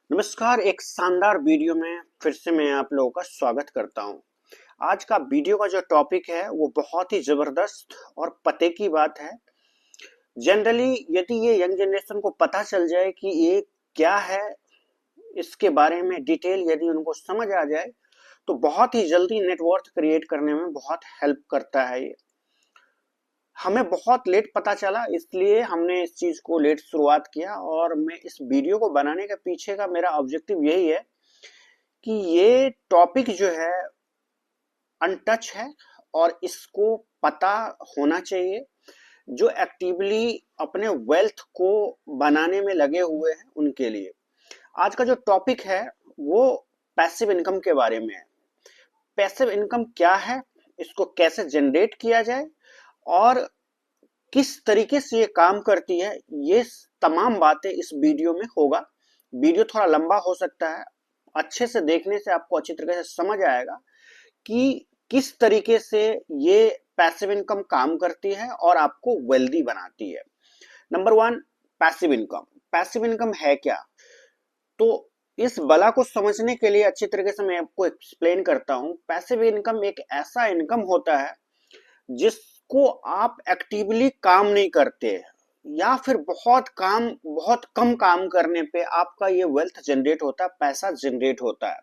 नमस्कार। एक शानदार वीडियो में फिर से मैं आप लोगों का स्वागत करता हूं। आज का वीडियो का जो टॉपिक है वो बहुत ही जबरदस्त और पते की बात है। जनरली यदि ये यंग जनरेशन को पता चल जाए कि ये क्या है, इसके बारे में डिटेल यदि उनको समझ आ जाए तो बहुत ही जल्दी नेटवर्थ क्रिएट करने में बहुत हेल्प करता है। ये हमें बहुत लेट पता चला, इसलिए हमने इस चीज को लेट शुरुआत किया और मैं इस वीडियो को बनाने के पीछे का मेरा ऑब्जेक्टिव यही है कि ये टॉपिक जो है अनटच है और इसको पता होना चाहिए। जो एक्टिवली अपने वेल्थ को बनाने में लगे हुए हैं उनके लिए आज का जो टॉपिक है वो पैसिव इनकम के बारे में है। पैसिव इनकम क्या है, इसको कैसे जनरेट किया जाए और किस तरीके से ये काम करती है, ये तमाम बातें इस वीडियो में होगा। वीडियो थोड़ा लंबा हो सकता है, अच्छे से देखने से आपको अच्छी तरीके से समझ आएगा कि किस तरीके से ये पैसिव इनकम काम करती है और आपको वेल्दी बनाती है। Number one, passive income. Passive income है क्या? तो इस बला को समझने के लिए अच्छी तरीके से मैं आपको एक्सप्लेन करता हूं। पैसिव इनकम एक ऐसा इनकम होता है जिसको आप एक्टिवली काम नहीं करते या फिर बहुत कम काम करने पे आपका ये वेल्थ जनरेट होता है, पैसा जनरेट होता है।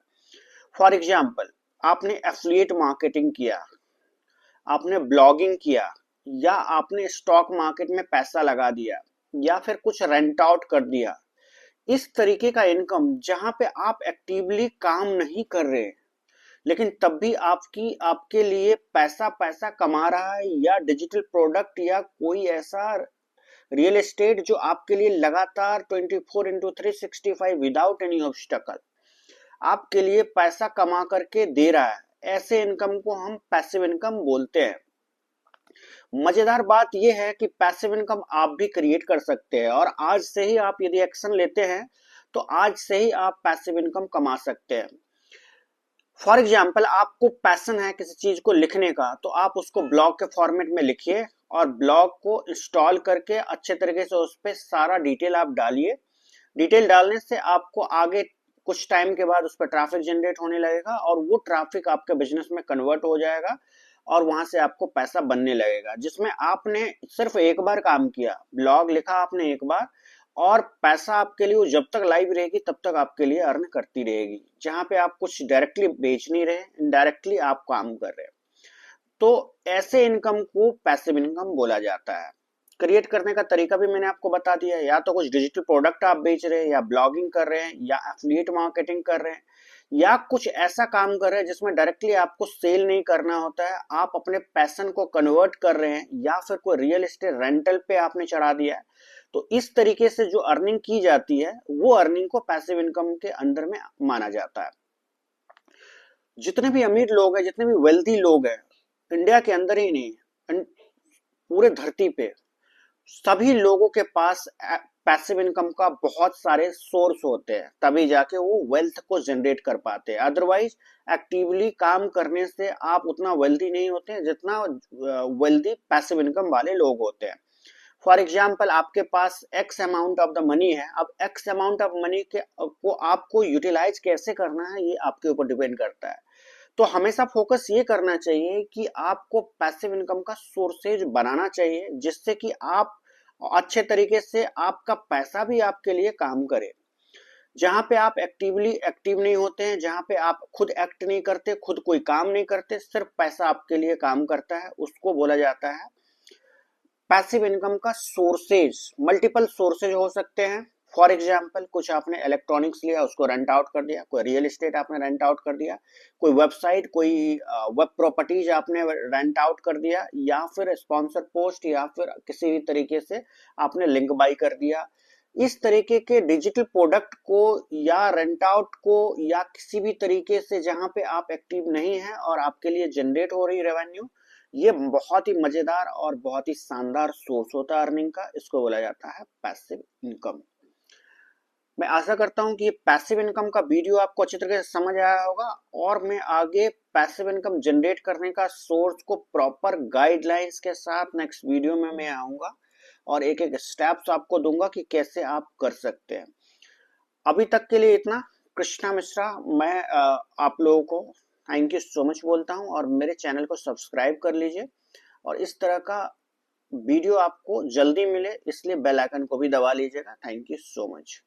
फॉर एग्जाम्पल, आपने एफिलिएट मार्केटिंग किया, आपने ब्लॉगिंग किया या आपने स्टॉक मार्केट में पैसा लगा दिया या फिर कुछ रेंट आउट कर दिया। इस तरीके का इनकम जहां पे आप एक्टिवली काम नहीं कर रहे लेकिन तब भी आपके लिए पैसा पैसा कमा रहा है, या डिजिटल प्रोडक्ट या कोई ऐसा रियल एस्टेट जो आपके लिए लगातार 24/365 विदाउट एनी ऑब्स्टकल आपके लिए पैसा कमा करके दे रहा है, ऐसे इनकम को हम पैसिव इनकम बोलते हैं। मजेदार बात यह है कि पैसिव इनकम आप भी क्रिएट कर सकते हैं और आज से ही आप यदि एक्शन लेते हैं तो आज से ही आप पैसिव इनकम कमा सकते हैं। फॉर एग्जाम्पल, आपको पैशन है किसी चीज को लिखने का, तो आप उसको ब्लॉग के फॉर्मेट में लिखिए और ब्लॉग को इंस्टॉल करके अच्छे तरीके से उस पर सारा डिटेल आप डालिए। डिटेल डालने से आपको आगे कुछ टाइम के बाद उस पर ट्रैफिक जनरेट होने लगेगा और वो ट्रैफिक आपके बिजनेस में कन्वर्ट हो जाएगा और वहां से आपको पैसा बनने लगेगा, जिसमें आपने सिर्फ एक बार काम किया, ब्लॉग लिखा आपने एक बार और पैसा आपके लिए जब तक लाइव रहेगी तब तक आपके लिए अर्न करती रहेगी। जहां पे आप कुछ डायरेक्टली बेच नहीं रहे, इनडायरेक्टली आप काम कर रहे हैं। तो ऐसे इनकम को पैसिव इनकम बोला जाता है। क्रिएट करने का तरीका भी मैंने आपको बता दिया है। या तो कुछ डिजिटल प्रोडक्ट आप बेच रहे हैं, या ब्लॉगिंग कर रहे हैं, या एफिलिएट मार्केटिंग कर रहे हैं, या कुछ ऐसा काम कर रहे हैं जिसमें डायरेक्टली आपको सेल नहीं करना होता है, आप अपने पैशन को कन्वर्ट कर रहे हैं, या फिर कोई रियल एस्टेट रेंटल पे आपने चढ़ा दिया है। तो इस तरीके से जो अर्निंग की जाती है वो अर्निंग को पैसिव इनकम के अंदर में माना जाता है। जितने भी अमीर लोग हैं, जितने भी वेल्दी लोग हैं, इंडिया के अंदर ही नहीं पूरे धरती पे सभी लोगों के पास पैसिव इनकम का बहुत सारे सोर्स होते हैं, तभी जाके वो वेल्थ को जनरेट कर पाते हैं। अदरवाइज एक्टिवली काम करने से आप उतना वेल्दी नहीं होते हैं जितना वेल्दी पैसिव इनकम वाले लोग होते हैं। फॉर एग्जाम्पल, आपके पास x amount of the money है, अब एक्स अमाउंट ऑफ मनी के को आपको यूटिलाइज कैसे करना है ये आपके ऊपर डिपेंड करता है। तो हमेशा फोकस ये करना चाहिए कि आपको पैसिव इनकम का सोर्सेज बनाना चाहिए, जिससे कि आप अच्छे तरीके से आपका पैसा भी आपके लिए काम करे। जहां पे आप एक्टिवली एक्टिव नहीं होते हैं, जहां पे आप खुद एक्ट नहीं करते, खुद कोई काम नहीं करते, सिर्फ पैसा आपके लिए काम करता है, उसको बोला जाता है पैसिव इनकम का सोर्सेज। मल्टीपल सोर्सेज हो सकते हैं। फॉर एग्जाम्पल, कुछ आपने इलेक्ट्रॉनिक्स लिया, उसको रेंट आउट कर दिया, कोई रियल एस्टेट आपने रेंट आउट कर दिया, कोई वेबसाइट, कोई वेब प्रॉपर्टीज आपने रेंट आउट कर दिया, या फिर स्पॉन्सर पोस्ट, या फिर किसी भी तरीके से आपने लिंक बाई कर दिया। इस तरीके के डिजिटल प्रोडक्ट को या रेंट आउट को या किसी भी तरीके से जहां पे आप एक्टिव नहीं है और आपके लिए जनरेट हो रही रेवेन्यू, ये बहुत ही मजेदार और बहुत ही शानदार सोर्स होता है अर्निंग का। इसको बोला जाता है पैसिव इनकम। मैं आशा करता हूं कि ये पैसिव इनकम का वीडियो आपको अच्छी तरीके से समझ आया होगा और मैं आगे पैसिव इनकम जनरेट करने का सोर्स को प्रॉपर गाइडलाइंस के साथ नेक्स्ट वीडियो में मैं आऊंगा और एक एक स्टेप्स आपको दूंगा कि कैसे आप कर सकते हैं। अभी तक के लिए इतना। कृष्णा मिश्रा, मैं आप लोगों को थैंक यू सो मच बोलता हूं, और मेरे चैनल को सब्सक्राइब कर लीजिए, और इस तरह का वीडियो आपको जल्दी मिले इसलिए बेल आइकन को भी दबा लीजिएगा। Thank you so much.